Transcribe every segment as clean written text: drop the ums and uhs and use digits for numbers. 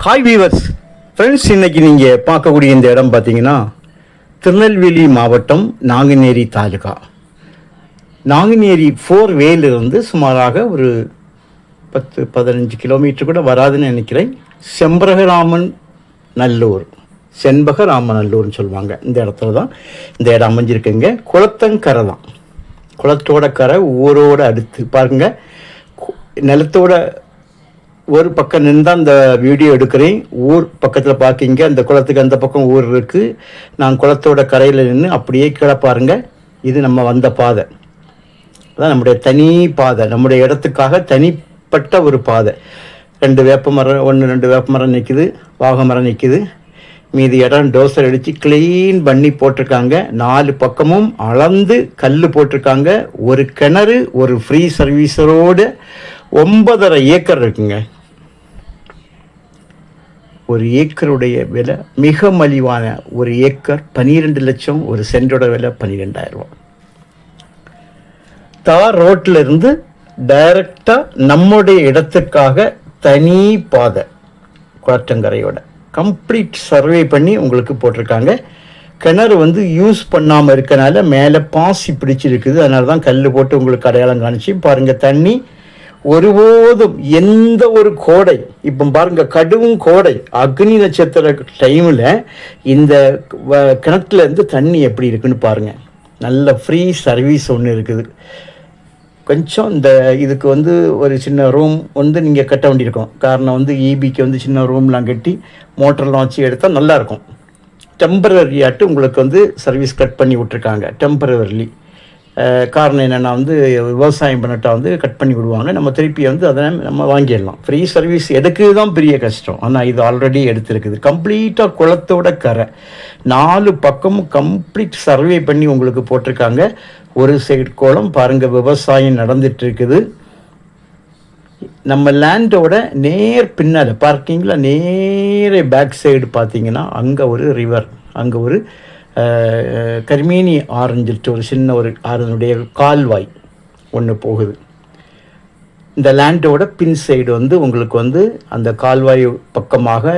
Hi viewers friends, இன்றைக்கி நீங்கள் பார்க்கக்கூடிய இந்த இடம் பார்த்தீங்கன்னா திருநெல்வேலி மாவட்டம் நாங்குநேரி தாலுகா. நாங்குநேரி 4 வேலிருந்து சுமாராக ஒரு 10-15 கிலோமீட்டர் கூட வராதுன்னு நினைக்கிறேன். செண்பகராமநல்லூர்னு சொல்லுவாங்க. இந்த இடத்துல தான் இந்த இடம் அமைஞ்சிருக்குங்க. குளத்தங்கரை தான், குளத்தோட கரை ஊரோடு அடுத்து பாருங்கள். நிலத்தோட ஒரு பக்கம் நின்று அந்த வீடியோ எடுக்கிறேன். ஊர் பக்கத்தில் பார்க்கிங்க, அந்த குளத்துக்கு அந்த பக்கம் ஊர் இருக்குது. நான் குளத்தோட கரையில் நின்று அப்படியே கீழே பாருங்கள். இது நம்ம வந்த பாதை, அதான் நம்முடைய தனி பாதை, நம்முடைய இடத்துக்காக தனிப்பட்ட ஒரு பாதை. 2 வேப்பமரம் நிற்குது, வாகை மரம் நிற்குது. மீதி இடம் டோசர் அடித்து க்ளீன் பண்ணி போட்டிருக்காங்க. 4 பக்கமும் அளந்து கல் போட்டிருக்காங்க. ஒரு கிணறு, ஒரு ஃப்ரீ சர்வீஸரோடு 9.5 ஏக்கர் இருக்குங்க. ஒரு ஏக்கருடைய விலை மிக மலிவான, ஒரு ஏக்கர் 12 லட்சம், ஒரு சென்டோட விலை 12,000 ரூபா. தார் ரோட்டில் இருந்து டைரக்டாக நம்முடைய இடத்துக்காக தனி பாதை, குளத்தங்கரையோட கம்ப்ளீட் சர்வே பண்ணி உங்களுக்கு போட்டிருக்காங்க. கிணறு யூஸ் பண்ணாமல் இருக்கனால மேலே பாசி பிடிச்சிருக்குது. அதனால தான் கல் போட்டு உங்களுக்கு அடையாளம் காணிச்சு பாருங்கள். தண்ணி ஒருபோதும் எந்த ஒரு கோடை, இப்போ பாருங்க கடும் கோடை, அக்னி நட்சத்திர டைமில் இந்த கிணத்துல இருந்து தண்ணி எப்படி இருக்குன்னு பாருங்கள். நல்ல ஃப்ரீ சர்வீஸ் ஒன்று இருக்குது. கொஞ்சம் இந்த இதுக்கு ஒரு சின்ன ரூம் நீங்கள் கட்ட வேண்டியிருக்கும். காரணம் ஈபிக்கு சின்ன ரூம்லாம் கட்டி மோட்டர்லாம் வச்சு எடுத்தால் நல்லாயிருக்கும். டெம்பரரியாட்டு உங்களுக்கு சர்வீஸ் கட் பண்ணி விட்ருக்காங்க. டெம்பரரிலி காரணம் என்னென்னா விவசாயம் பண்ணிட்டா கட் பண்ணி விடுவாங்க. நம்ம திருப்பி அதை நம்ம வாங்கிடலாம். ஃப்ரீ சர்வீஸ் எடுக்கிறது தான் பெரிய கஷ்டம். ஆனால் இது ஆல்ரெடி எடுத்துருக்குது. கம்ப்ளீட்டாக குளத்தோட கரை 4 பக்கமும் கம்ப்ளீட் சர்வே பண்ணி உங்களுக்கு போட்டிருக்காங்க. ஒரு சைடு குளம் பாருங்கள், விவசாயம் நடந்துட்டுருக்குது. நம்ம லேண்டோட நேர் பின்னால் பார்க்கிங்கில் நேரே பேக் சைடு பார்த்தீங்கன்னா அங்கே ஒரு ரிவர், அங்கே ஒரு கர்மேனி ஆரஞ்சிட்டு ஒரு சின்ன ஒரு ஆறுனுடைய கால்வாய் ஒன்று போகுது. இந்த லேண்டோட பின் சைடு உங்களுக்கு அந்த கால்வாய் பக்கமாக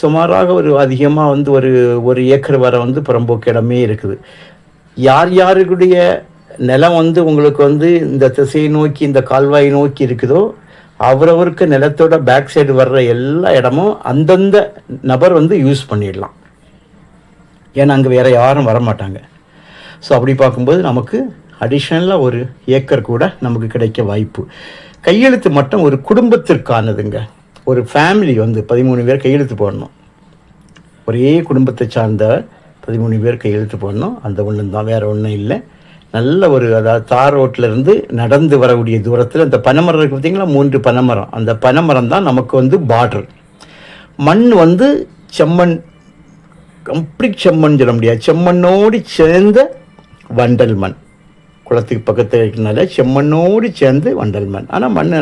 சுமாராக ஒரு அதிகமாக ஒரு ஏக்கர் வர புறம்போக்கு இடமே இருக்குது. யார் யாருடைய நிலம் உங்களுக்கு இந்த திசையை நோக்கி, இந்த கால்வாயை நோக்கி இருக்குதோ அவரவருக்கு நிலத்தோட பேக் சைடு வர்ற எல்லா இடமும் அந்தந்த நபர் யூஸ் பண்ணிடலாம். ஏன்னா அங்கே வேறு யாரும் வரமாட்டாங்க. ஸோ அப்படி பார்க்கும்போது நமக்கு அடிஷ்னலாக ஒரு ஏக்கர் கூட நமக்கு கிடைக்க வாய்ப்பு. கையெழுத்து மட்டும் ஒரு குடும்பத்திற்கானதுங்க. ஒரு ஃபேமிலி 13 பேர் கையெழுத்து போடணும். ஒரே குடும்பத்தை சார்ந்த 13 பேர் கையெழுத்து போடணும். அந்த ஒன்று தான், வேறு ஒன்றும் இல்லை. நல்ல ஒரு, அதாவது தார் ரோட்டிலேருந்து நடந்து வரக்கூடிய தூரத்தில் அந்த பனைமரம் இருக்குது பார்த்திங்களா, 3 பனைமரம். அந்த பனைமரம் தான் நமக்கு பார்டர். மண் செம்மண், கம்ப்ளீட் செம்மண் சொல்ல முடியாது, செம்மண்ணோடு சேர்ந்த வண்டல் மண். குளத்துக்கு பக்கத்தில் இருக்கிறனால செம்மண்ணோடு சேர்ந்து வண்டல் மண். ஆனால் மண்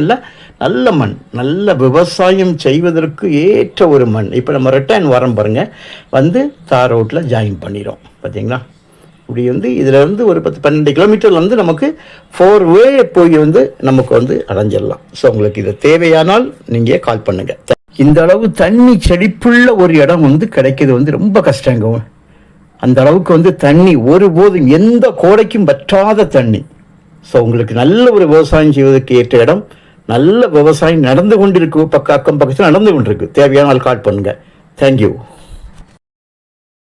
நல்ல மண், நல்ல விவசாயம் செய்வதற்கு ஏற்ற ஒரு மண். இப்போ நம்ம ரிட்டர்ன் வரோம் பாருங்கள், தார் ரோட்டில் ஜாயின் பண்ணிடும் பார்த்தீங்களா. இப்படி இதில் ஒரு 10-12 கிலோமீட்டர் நமக்கு 4 வே போய் நமக்கு அடைஞ்சிடலாம். ஸோ உங்களுக்கு இது தேவையானால் நீங்கள் கால் பண்ணுங்கள். இந்த அளவு தண்ணி செழிப்புள்ள ஒரு இடம் கிடைக்கிறது ரொம்ப கஷ்டங்க. அந்த அளவுக்கு தண்ணி ஒருபோதும் எந்த கோடைக்கும் வற்றாத தண்ணி. ஸோ உங்களுக்கு நல்ல ஒரு விவசாயம் செய்வதற்கு ஏற்ற இடம், நல்ல விவசாயம் நடந்து கொண்டிருக்கு, அக்கம் பக்கத்தில் நடந்து கொண்டிருக்கு. தேவையான கால் பண்ணுங்கள். தேங்க்யூ.